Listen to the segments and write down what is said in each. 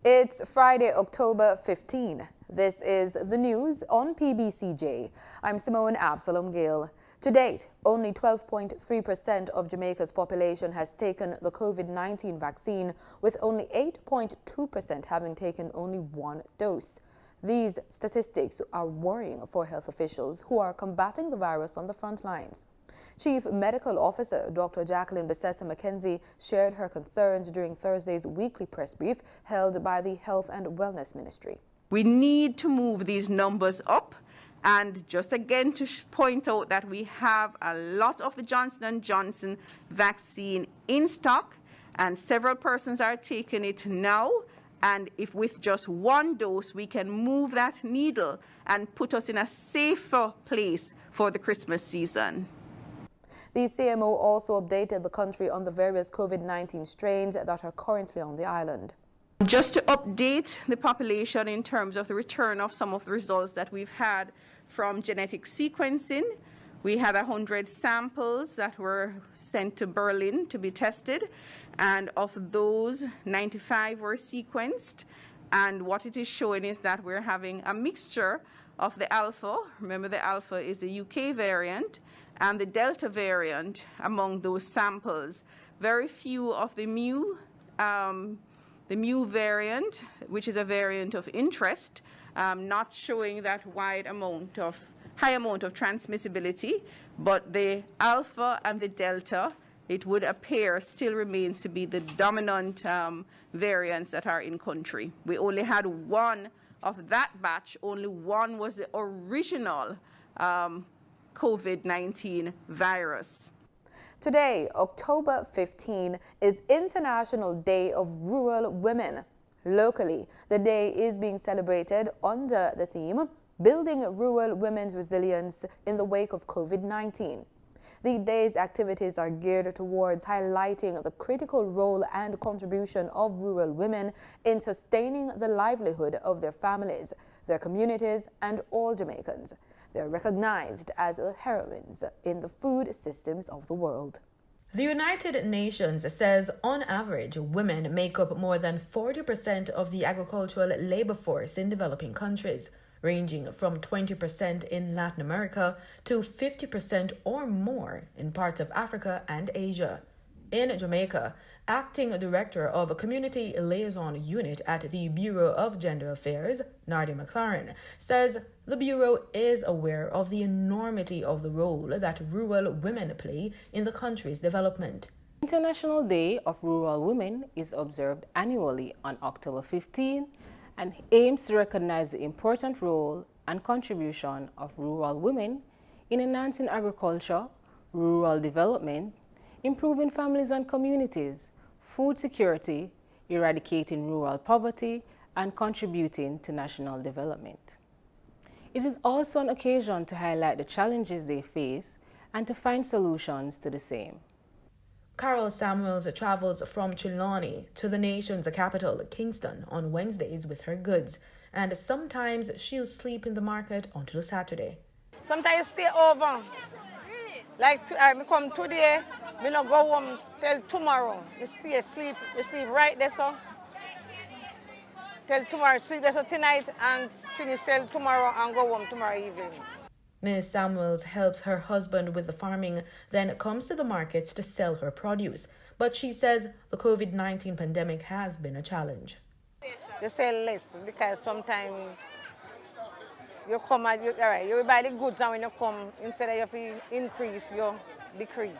It's Friday, October 15. This is the news on PBCJ. I'm Simone Absalom Gale. To date, only 12.3% of Jamaica's population has taken the COVID-19 vaccine, with only 8.2% having taken only one dose. These statistics are worrying for health officials who are combating the virus on the front lines. Chief Medical Officer Dr. Jacqueline Bessessa McKenzie shared her concerns during Thursday's weekly press brief held by the Health and Wellness Ministry. We need to move these numbers up, and just again to point out that we have a lot of the Johnson & Johnson vaccine in stock, and several persons are taking it now. And if with just one dose we can move that needle and put us in a safer place for the Christmas season. The CMO also updated the country on the various COVID-19 strains that are currently on the island. Just to update the population in terms of the return of some of the results that we've had from genetic sequencing, we had 100 samples that were sent to Berlin to be tested, and of those, 95 were sequenced. And what it is showing is that we're having a mixture of the alpha, remember the alpha is the UK variant, and the Delta variant among those samples. Very few of the mu variant, which is a variant of interest, not showing that high amount of transmissibility, but the alpha and the delta, it would appear, still remains to be the dominant variants that are in country. We only had one of that batch, only one was the original COVID-19 virus. Today, October 15, is International Day of Rural Women. Locally, the day is being celebrated under the theme, Building Rural Women's Resilience in the Wake of COVID-19. The day's activities are geared towards highlighting the critical role and contribution of rural women in sustaining the livelihood of their families, their communities, and all Jamaicans. They are recognized as the heroines in the food systems of the world. The United Nations says on average, women make up more than 40% of the agricultural labor force in developing countries, ranging from 20% in Latin America to 50% or more in parts of Africa and Asia. In Jamaica, Acting Director of a Community Liaison Unit at the Bureau of Gender Affairs, Nadia McLaren, says the Bureau is aware of the enormity of the role that rural women play in the country's development. International Day of Rural Women is observed annually on October 15 and aims to recognize the important role and contribution of rural women in enhancing agriculture, rural development, improving families and communities, food security, eradicating rural poverty, and contributing to national development. It is also an occasion to highlight the challenges they face and to find solutions to the same. Carol Samuels travels from Trelawney to the nation's capital, Kingston, on Wednesdays with her goods, and sometimes she'll sleep in the market until Saturday. Sometimes stay over. Really? Like I come today, me not go home till tomorrow. You stay sleep, you sleep right there, so. Till tomorrow, sleep there so tonight and finish till tomorrow and go home tomorrow evening. Ms. Samuels helps her husband with the farming, then comes to the markets to sell her produce. But she says the COVID-19 pandemic has been a challenge. You sell less because sometimes you come and you buy the goods, and when you come, instead of you increase, you decrease.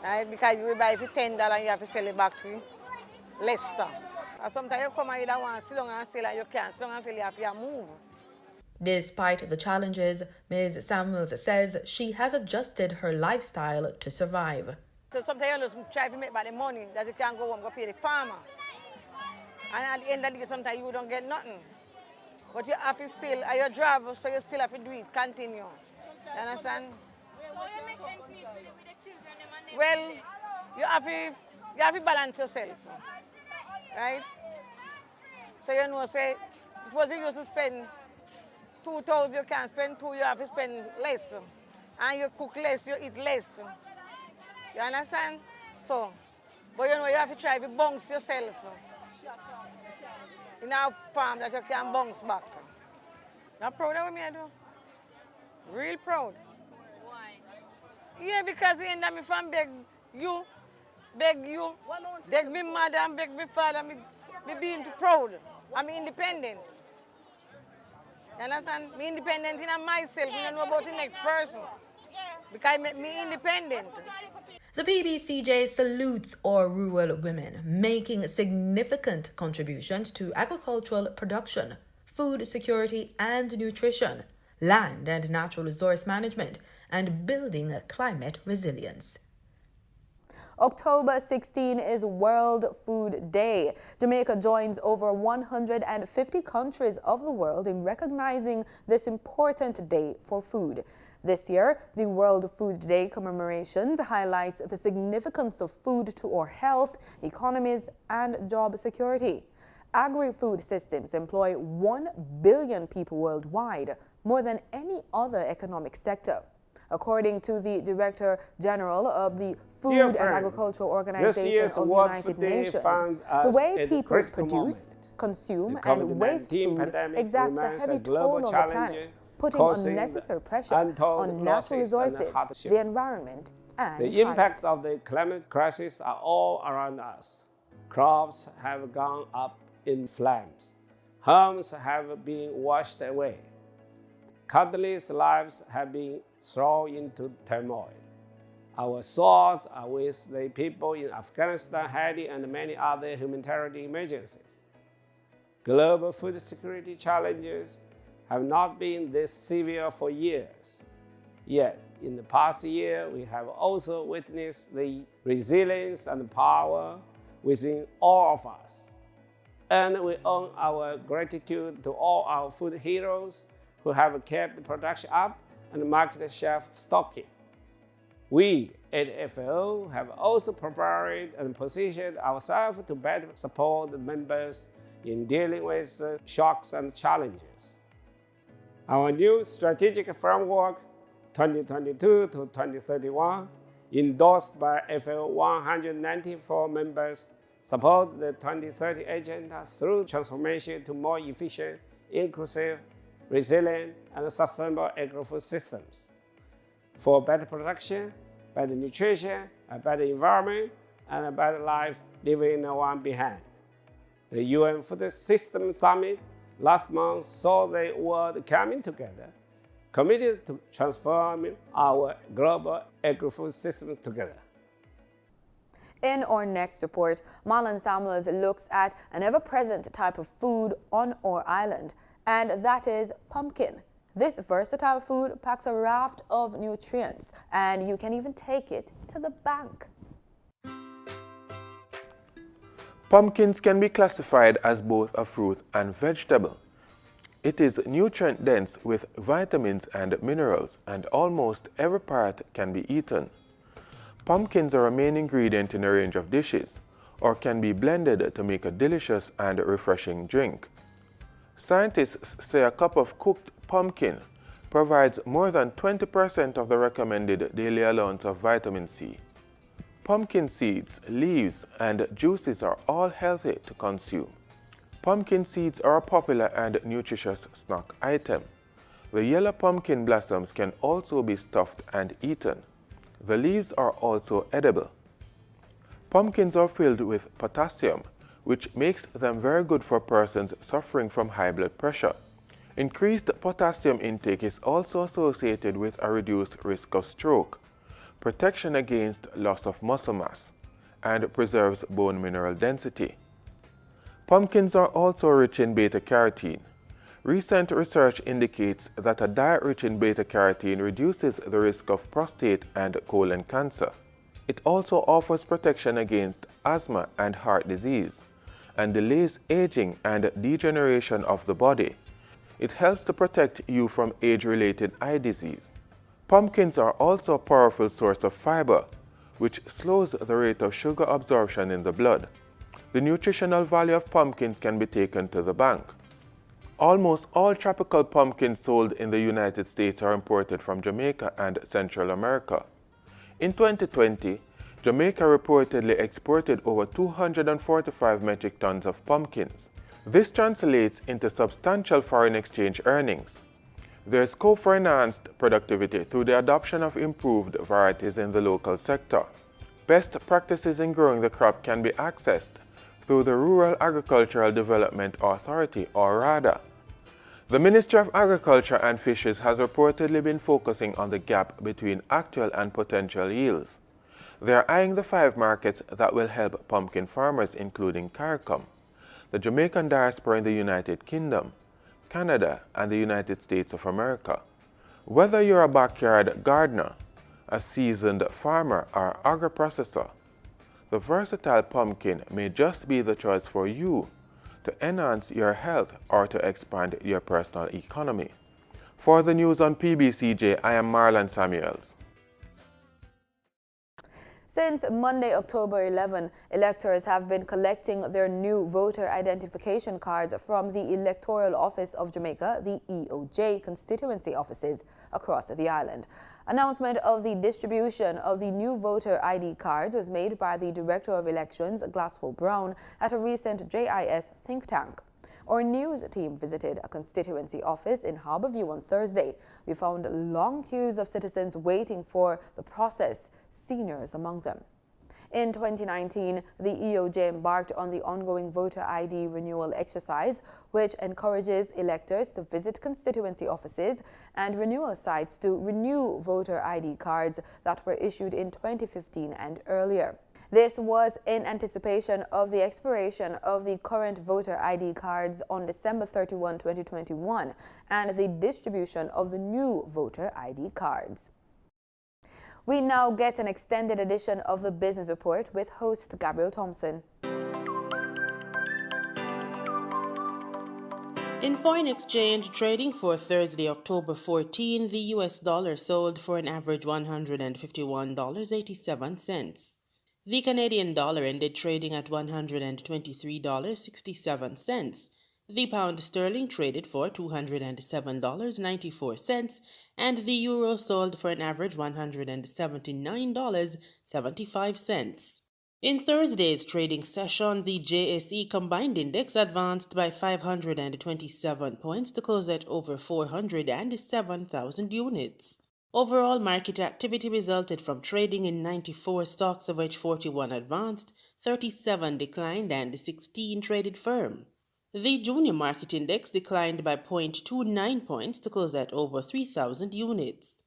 Right? Because you buy for $10 and you have to sell it back to less. And sometimes you come and you don't want to sit down and sell and you can't sit down and sell, you have to move. Despite the challenges, Ms. Samuels says she has adjusted her lifestyle to survive. So sometimes you just try to make back the money that you can go home and go pay the farmer. And at the end of the day, sometimes you don't get nothing. But you have to still, you drive, so you still have to do it, continue. You understand? So you make ends meet with the children? Well, you have to balance yourself. Right? So you know, say, suppose you used to spend 2,000, you can't spend 2, you have to spend less. And you cook less, you eat less. You understand? So, but you know, you have to try to bounce yourself. in our farm that you can bounce back. I'm proud of me, I do. Real proud. Why? Yeah, because he ended me from beg you, beg me mother and beg me father, me being too proud. I'm independent. You understand? Me independent in myself, I don't know about the next person. Because it make me independent. The PBCJ salutes our rural women, making significant contributions to agricultural production, food security and nutrition, land and natural resource management, and building climate resilience. October 16 is World Food Day. Jamaica joins over 150 countries of the world in recognizing this important day for food. This year, the World Food Day commemorations highlights the significance of food to our health, economies, and job security. Agri-food systems employ 1 billion people worldwide, more than any other economic sector. According to the Director General of the Food and Agricultural Organization of the United Nations, the way people produce, consume, and waste food exacts a heavy toll on the planet, putting unnecessary pressure on natural resources, the environment, and the impacts of the climate crisis are all around us. Crops have gone up in flames. Homes have been washed away. Countless lives have been thrown into turmoil. Our thoughts are with the people in Afghanistan, Haiti, and many other humanitarian emergencies. Global food security challenges have not been this severe for years. Yet, in the past year, we have also witnessed the resilience and power within all of us. And we owe our gratitude to all our food heroes who have kept production up and market shelf stocking. We at FAO have also prepared and positioned ourselves to better support the members in dealing with shocks and challenges. Our new strategic framework 2022 to 2031, endorsed by FAO 194 members, supports the 2030 agenda through transformation to more efficient, inclusive, resilient, and sustainable agri-food systems for better production, better nutrition, a better environment, and a better life leaving no one behind. The UN Food System Summit last month saw the world coming together, committed to transforming our global agri-food systems together. In our next report, Marlon Samuels looks at an ever-present type of food on our island, and that is pumpkin. This versatile food packs a raft of nutrients, and you can even take it to the bank. Pumpkins can be classified as both a fruit and vegetable. It is nutrient-dense with vitamins and minerals, and almost every part can be eaten. Pumpkins are a main ingredient in a range of dishes, or can be blended to make a delicious and refreshing drink. Scientists say a cup of cooked pumpkin provides more than 20% of the recommended daily allowance of vitamin C. Pumpkin seeds, leaves, and juices are all healthy to consume. Pumpkin seeds are a popular and nutritious snack item. The yellow pumpkin blossoms can also be stuffed and eaten. The leaves are also edible. Pumpkins are filled with potassium, which makes them very good for persons suffering from high blood pressure. Increased potassium intake is also associated with a reduced risk of stroke, protection against loss of muscle mass, and preserves bone mineral density. Pumpkins are also rich in beta-carotene. Recent research indicates that a diet rich in beta-carotene reduces the risk of prostate and colon cancer. It also offers protection against asthma and heart disease, and delays aging and degeneration of the body. It helps to protect you from age-related eye disease. Pumpkins are also a powerful source of fiber, which slows the rate of sugar absorption in the blood. The nutritional value of pumpkins can be taken to the bank. Almost all tropical pumpkins sold in the United States are imported from Jamaica and Central America. In 2020, Jamaica reportedly exported over 245 metric tons of pumpkins. This translates into substantial foreign exchange earnings. There is scope for enhanced productivity through the adoption of improved varieties in the local sector. Best practices in growing the crop can be accessed through the Rural Agricultural Development Authority, or RADA. The Ministry of Agriculture and Fisheries has reportedly been focusing on the gap between actual and potential yields. They are eyeing the 5 markets that will help pumpkin farmers, including CARICOM, the Jamaican diaspora in the United Kingdom, Canada, and the United States of America. Whether you're a backyard gardener, a seasoned farmer, or agri-processor, the versatile pumpkin may just be the choice for you to enhance your health or to expand your personal economy. For the news on PBCJ, I am Marlon Samuels. Since Monday, October 11, electors have been collecting their new voter identification cards from the Electoral Office of Jamaica, the EOJ, constituency offices across the island. Announcement of the distribution of the new voter ID cards was made by the Director of Elections, Glasswell Brown, at a recent JIS think tank. Our news team visited a constituency office in Harbourview on Thursday. We found long queues of citizens waiting for the process, seniors among them. In 2019, the EOJ embarked on the ongoing voter ID renewal exercise, which encourages electors to visit constituency offices and renewal sites to renew voter ID cards that were issued in 2015 and earlier. This was in anticipation of the expiration of the current voter ID cards on December 31, 2021, and the distribution of the new voter ID cards. We now get an extended edition of the Business Report with host Gabriel Thompson. In foreign exchange trading for Thursday, October 14, the US dollar sold for an average $151.87. The Canadian dollar ended trading at $123.67. The pound sterling traded for $207.94, and the euro sold for an average $179.75. In Thursday's trading session, the JSE Combined Index advanced by 527 points to close at over 407,000 units. Overall market activity resulted from trading in 94 stocks, of which 41 advanced, 37 declined, and 16 traded firm. The junior market index declined by 0.29 points to close at over 3,000 units.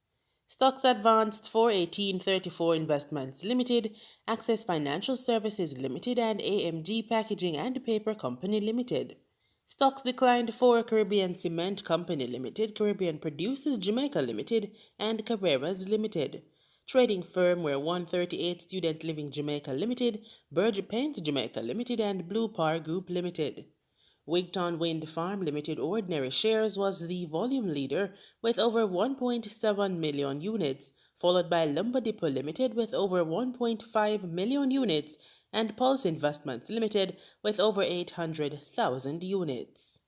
Stocks advanced for 1834 Investments Limited, Access Financial Services Limited, and AMG Packaging and Paper Company Limited. Stocks declined for Caribbean Cement Company Limited, Caribbean Producers Jamaica Limited, and Carreras Limited. Trading firm were 138 Student Living Jamaica Limited, Burge Paints Jamaica Limited, and Blue Par Group Limited. Wigton Wind Farm Limited ordinary shares was the volume leader with over 1.7 million units, followed by Lumber Depot Limited with over 1.5 million units and Pulse Investments Limited with over 800,000 units.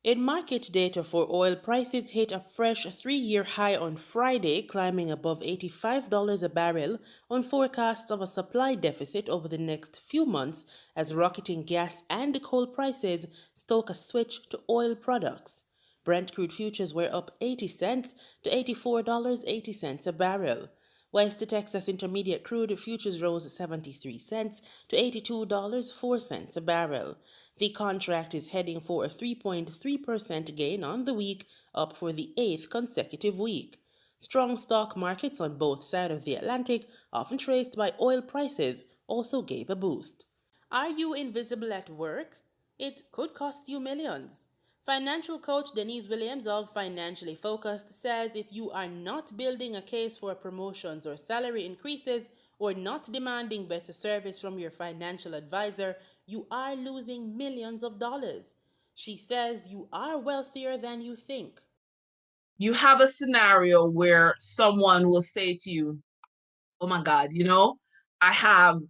In market data for oil, prices hit a fresh 3-year high on Friday, climbing above $85 a barrel on forecasts of a supply deficit over the next few months as rocketing gas and coal prices stoke a switch to oil products. Brent crude futures were up 80 cents to $84.80 a barrel. West Texas Intermediate crude futures rose 73 cents to $82.04 a barrel. The contract is heading for a 3.3% gain on the week, up for the 8th consecutive week. Strong stock markets on both sides of the Atlantic, often traced by oil prices, also gave a boost. Are you invisible at work? It could cost you millions. Financial coach Denise Williams of Financially Focused says if you are not building a case for promotions or salary increases or not demanding better service from your financial advisor, you are losing millions of dollars. She says you are wealthier than you think. You have a scenario where someone will say to you, oh my God, I have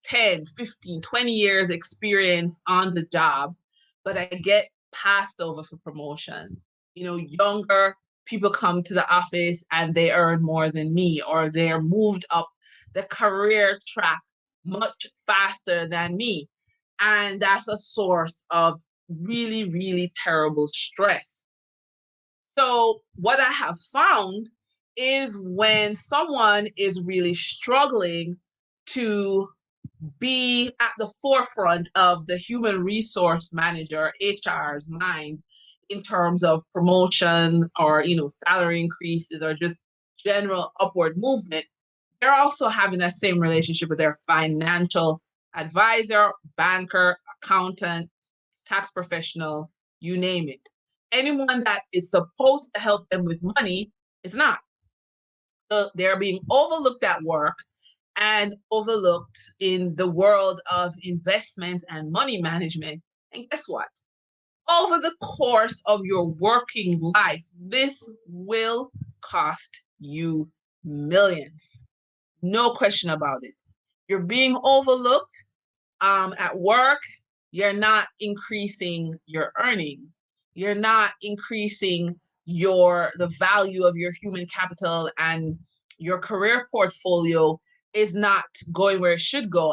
10, 15, 20 years experience on the job, but I get passed over for promotions. Younger people come to the office and they earn more than me, or they're moved up the career track much faster than me. And that's a source of really, really terrible stress. So what I have found is when someone is really struggling to be at the forefront of the human resource manager, HR's mind, in terms of promotion or, salary increases or just general upward movement, they're also having that same relationship with their financial advisor, banker, accountant, tax professional, you name it. Anyone that is supposed to help them with money is not. So they're being overlooked at work and overlooked in the world of investments and money management. And guess what? Over the course of your working life, this will cost you millions. No question about it. You're being overlooked at work. You're not increasing your earnings. You're not increasing the value of your human capital, and your career portfolio is not going where it should go.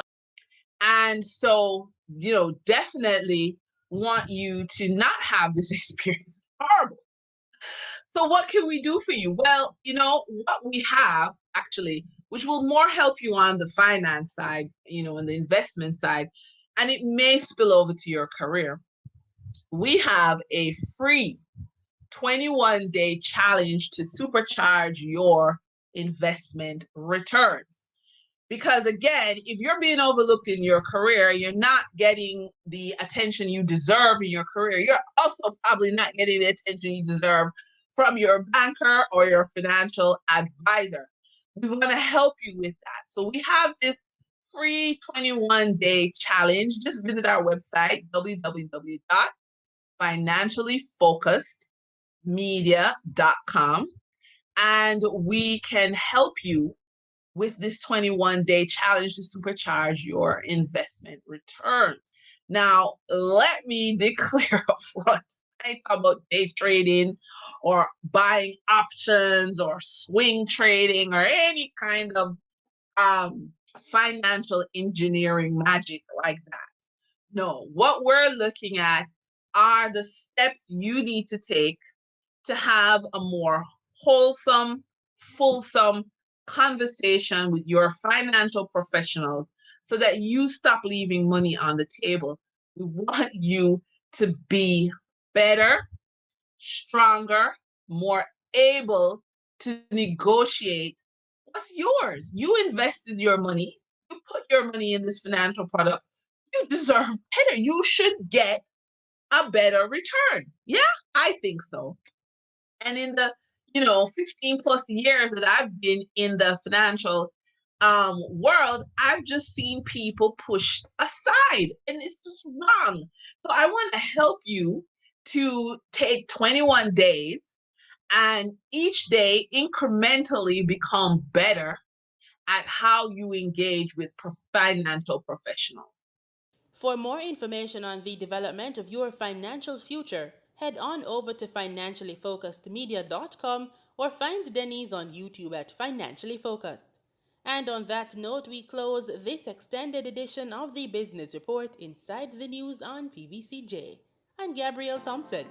And so, definitely want you to not have this experience. It's horrible. So what can we do for you? Well, what we have actually, which will more help you on the finance side, and the investment side, and it may spill over to your career. We have a free 21-day challenge to supercharge your investment returns. Because again, if you're being overlooked in your career, you're not getting the attention you deserve in your career. You're also probably not getting the attention you deserve from your banker or your financial advisor. We want to help you with that. So we have this free 21-day challenge. Just visit our website, www.financiallyfocusedmedia.com, and we can help you with this 21-day challenge to supercharge your investment returns. Now, let me declare upfront, I ain't talking about day trading or buying options or swing trading or any kind of financial engineering magic like that. No, what we're looking at are the steps you need to take to have a more wholesome, fulsome conversation with your financial professionals so that you stop leaving money on the table. We want you to be better, stronger, more able to negotiate what's yours. You invested your money, you put your money in this financial product, you deserve better. You should get a better return. Yeah, I think so. And in the 15 plus years that I've been in the financial world, I've just seen people pushed aside, and it's just wrong. So I want to help you to take 21 days and each day incrementally become better at how you engage with financial professionals. For more information on the development of your financial future, head on over to financiallyfocusedmedia.com or find Denise on YouTube at Financially Focused. And on that note, we close this extended edition of the Business Report Inside the News on PBCJ. I'm Gabrielle Thompson.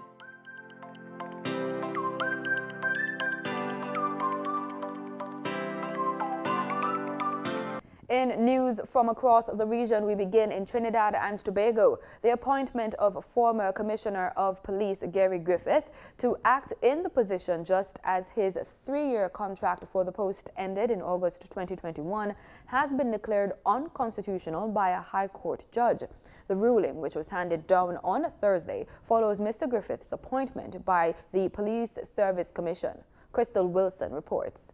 In news from across the region, we begin in Trinidad and Tobago. The appointment of former Commissioner of Police Gary Griffith to act in the position just as his 3-year contract for the post ended in August 2021 has been declared unconstitutional by a High Court judge. The ruling, which was handed down on Thursday, follows Mr. Griffith's appointment by the Police Service Commission. Crystal Wilson reports.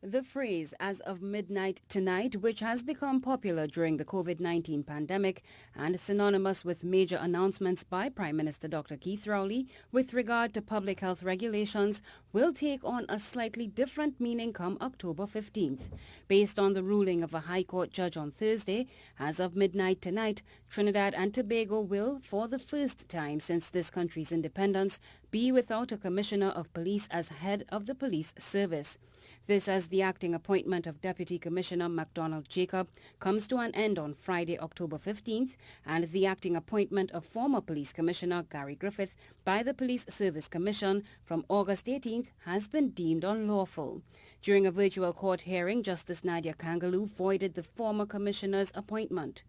The phrase "as of midnight tonight," which has become popular during the COVID-19 pandemic and synonymous with major announcements by Prime Minister Dr. Keith Rowley with regard to public health regulations, will take on a slightly different meaning come October 15th. Based on the ruling of a High Court judge on Thursday, as of midnight tonight, Trinidad and Tobago will, for the first time since this country's independence, be without a Commissioner of Police as head of the police service. This as the acting appointment of Deputy Commissioner MacDonald Jacob comes to an end on Friday, October 15th, and the acting appointment of former Police Commissioner Gary Griffith by the Police Service Commission from August 18th has been deemed unlawful. During a virtual court hearing, Justice Nadia Kangaloo voided the former commissioner's appointment.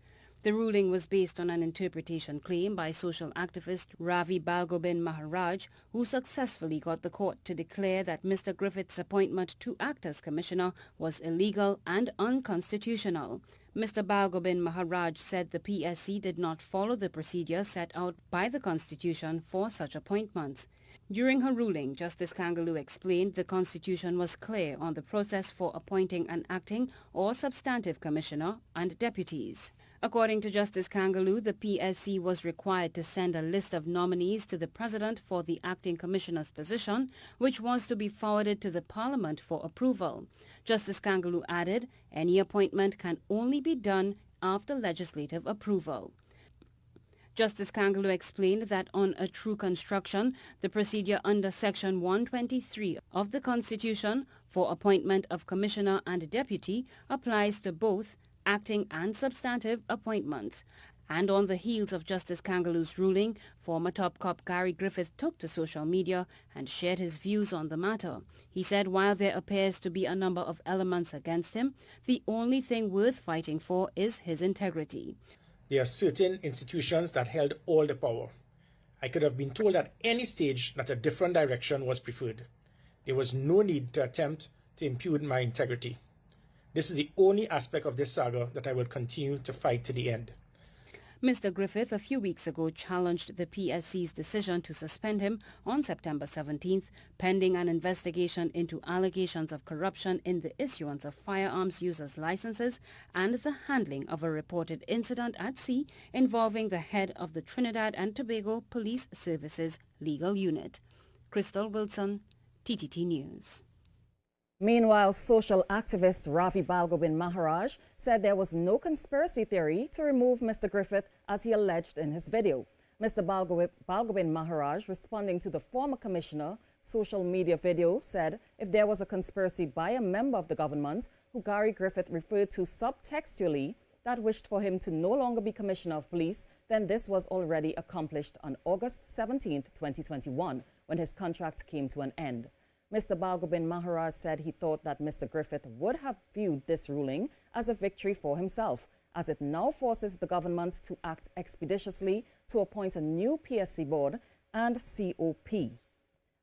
The ruling was based on an interpretation claim by social activist Ravi Balgobin Maharaj, who successfully got the court to declare that Mr. Griffith's appointment to act as commissioner was illegal and unconstitutional. Mr. Balgobin Maharaj said the PSC did not follow the procedure set out by the Constitution for such appointments. During her ruling, Justice Kangaloo explained the Constitution was clear on the process for appointing an acting or substantive commissioner and deputies. According to Justice Kangaloo, the PSC was required to send a list of nominees to the President for the acting commissioner's position, which was to be forwarded to the Parliament for approval. Justice Kangaloo added, any appointment can only be done after legislative approval. Justice Kangaloo explained that on a true construction, the procedure under Section 123 of the Constitution for appointment of commissioner and deputy applies to both acting and substantive appointments. And on the heels of Justice Kangaloo's ruling, former top cop Gary Griffith took to social media and shared his views on the matter. He said while there appears to be a number of elements against him, the only thing worth fighting for is his integrity. There are certain institutions that held all the power. I could have been told at any stage that a different direction was preferred. There was no need to attempt to impugn my integrity. This is the only aspect of this saga that I will continue to fight to the end. Mr. Griffith a few weeks ago challenged the PSC's decision to suspend him on September 17th, pending an investigation into allegations of corruption in the issuance of firearms users' licenses and the handling of a reported incident at sea involving the head of the Trinidad and Tobago Police Services Legal Unit. Crystal Wilson, TTT News. Meanwhile, social activist Ravi Balgobin Maharaj said there was no conspiracy theory to remove Mr. Griffith as he alleged in his video. Mr. Balgobin Maharaj, responding to the former commissioner social media video, said if there was a conspiracy by a member of the government who Gary Griffith referred to subtextually that wished for him to no longer be commissioner of police, then this was already accomplished on August 17, 2021, when his contract came to an end. Mr. Balgobin Maharaj said he thought that Mr. Griffith would have viewed this ruling as a victory for himself, as it now forces the government to act expeditiously to appoint a new PSC board and COP.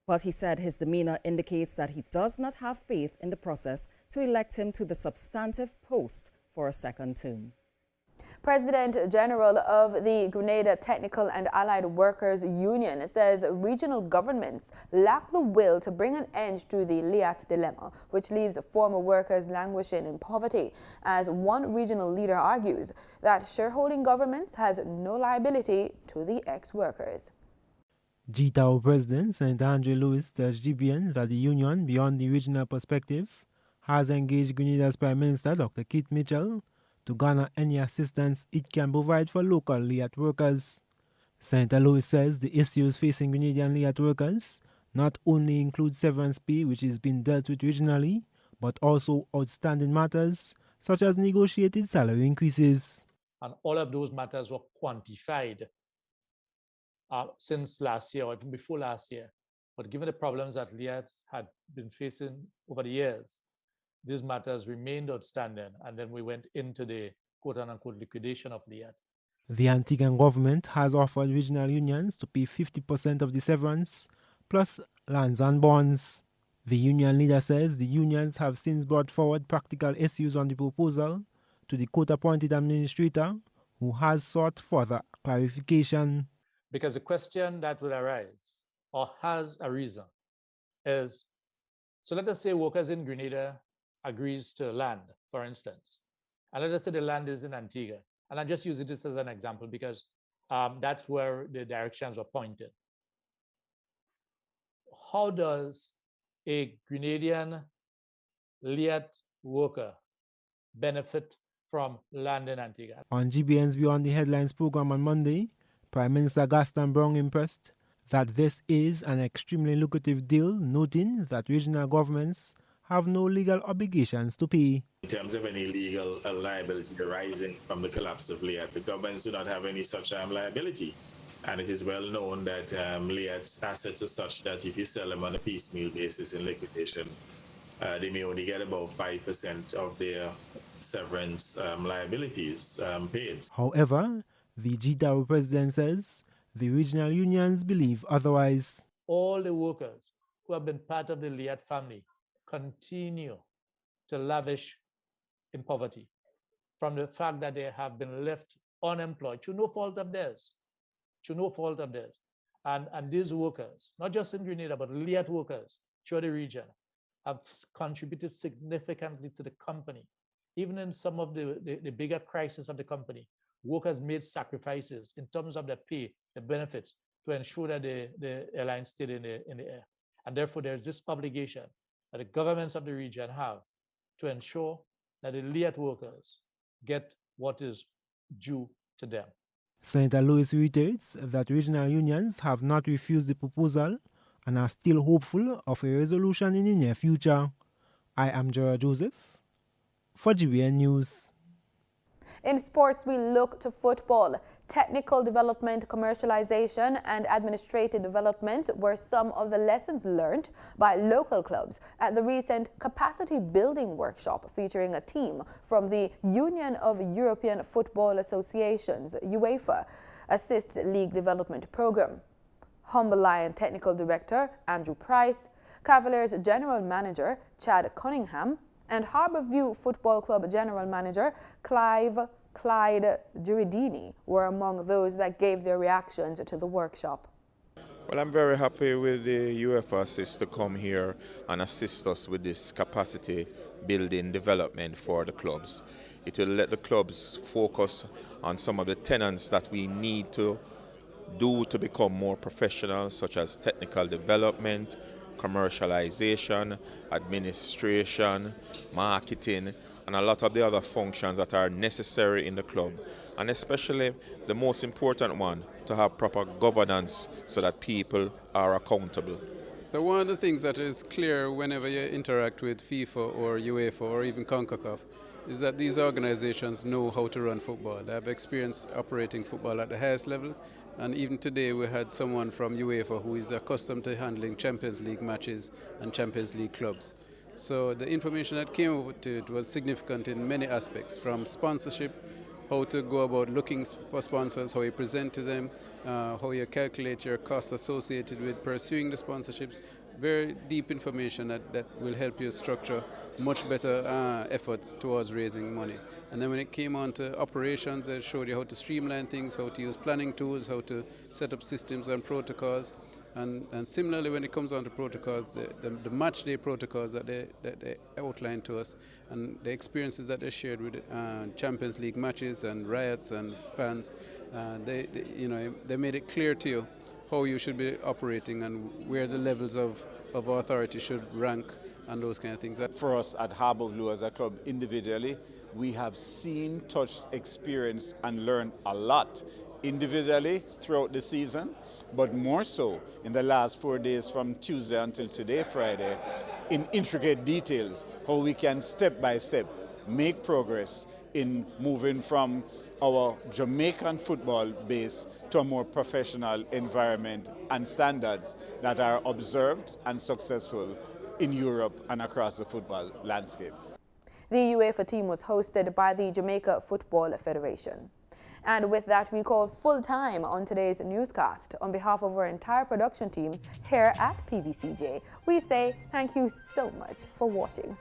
But he said his demeanor indicates that he does not have faith in the process to elect him to the substantive post for a second term. President General of the Grenada Technical and Allied Workers Union says regional governments lack the will to bring an end to the Liat dilemma, which leaves former workers languishing in poverty. As one regional leader argues that shareholding governments has no liability to the ex-workers. GTAO President St. Andre Lewis tells GBN that the union, beyond the regional perspective, has engaged Grenada's Prime Minister Dr. Keith Mitchell to garner any assistance it can provide for local Liat workers. St. Louis says the issues facing Grenadian Liat workers not only include severance pay, which is being dealt with regionally, but also outstanding matters such as negotiated salary increases. And all of those matters were quantified since last year or even before last year. But given the problems that Liats had been facing over the years, these matters remained outstanding, and then we went into the quote-unquote liquidation of Liat. The Antiguan government has offered regional unions to pay 50% of the severance, plus lands and bonds. The union leader says the unions have since brought forward practical issues on the proposal to the court-appointed administrator, who has sought further clarification. Because the question that would arise, or has arisen, is, so let us say workers in Grenada agrees to land, for instance. And let us say the land is in Antigua. And I'm just using this as an example because that's where the directions were pointed. How does a Grenadian Liat worker benefit from land in Antigua? On GBN's Beyond the Headlines program on Monday, Prime Minister Gaston Brown impressed that this is an extremely lucrative deal, noting that regional governments have no legal obligations to pay. In terms of any legal liability arising from the collapse of LIAT, the governments do not have any such liability. And it is well known that LIAT's assets are such that if you sell them on a piecemeal basis in liquidation, they may only get about 5% of their severance liabilities paid. However, the GTAO president says the regional unions believe otherwise. All the workers who have been part of the LIAT family continue to lavish in poverty from the fact that they have been left unemployed through no fault of theirs. Through no fault of theirs. And these workers, not just in Grenada, but LIAT workers throughout the region, have contributed significantly to the company. Even in some of the bigger crises of the company, workers made sacrifices in terms of their pay, the benefits, to ensure that the airline stayed in the air. And therefore, there's this obligation that the governments of the region have to ensure that the LIAT workers get what is due to them. Senator Lewis reiterates that regional unions have not refused the proposal and are still hopeful of a resolution in the near future. I am Gerard Joseph for GBN News. In sports, we look to football. Technical development, commercialization, and administrative development were some of the lessons learned by local clubs at the recent capacity building workshop featuring a team from the Union of European Football Associations, UEFA, Assist League Development Program. Humble Lion Technical Director Andrew Price, Cavaliers General Manager Chad Cunningham, and Harbourview Football Club General Manager Clyde Giridini were among those that gave their reactions to the workshop. Well, I'm very happy with the UEFA Assist to come here and assist us with this capacity building development for the clubs. It will let the clubs focus on some of the tenets that we need to do to become more professional, such as technical development, commercialization, administration, marketing, and a lot of the other functions that are necessary in the club. And especially the most important one, to have proper governance so that people are accountable. So one of the things that is clear whenever you interact with FIFA or UEFA or even CONCACAF is that these organizations know how to run football. They have experience operating football at the highest level. And even today we had someone from UEFA who is accustomed to handling Champions League matches and Champions League clubs. So the information that came over to it was significant in many aspects, from sponsorship, how to go about looking for sponsors, how you present to them, how you calculate your costs associated with pursuing the sponsorships. Very deep information that will help you structure much better efforts towards raising money. And then when it came on to operations, it showed you how to streamline things, how to use planning tools, how to set up systems and protocols. And similarly, when it comes on to protocols, the match day protocols that they outlined to us, and the experiences that they shared with Champions League matches and riots and fans, they made it clear to you how you should be operating and where the levels of authority should rank and those kind of things. For us at Harbourview as a club individually, we have seen, touched, experienced and learned a lot individually throughout the season, but more so in the last 4 days from Tuesday until today, Friday, in intricate details, how we can step by step make progress in moving from our Jamaican football base to a more professional environment and standards that are observed and successful in Europe and across the football landscape. The UEFA team was hosted by the Jamaica Football Federation. And with that, we call full time on today's newscast. On behalf of our entire production team here at PBCJ, we say thank you so much for watching.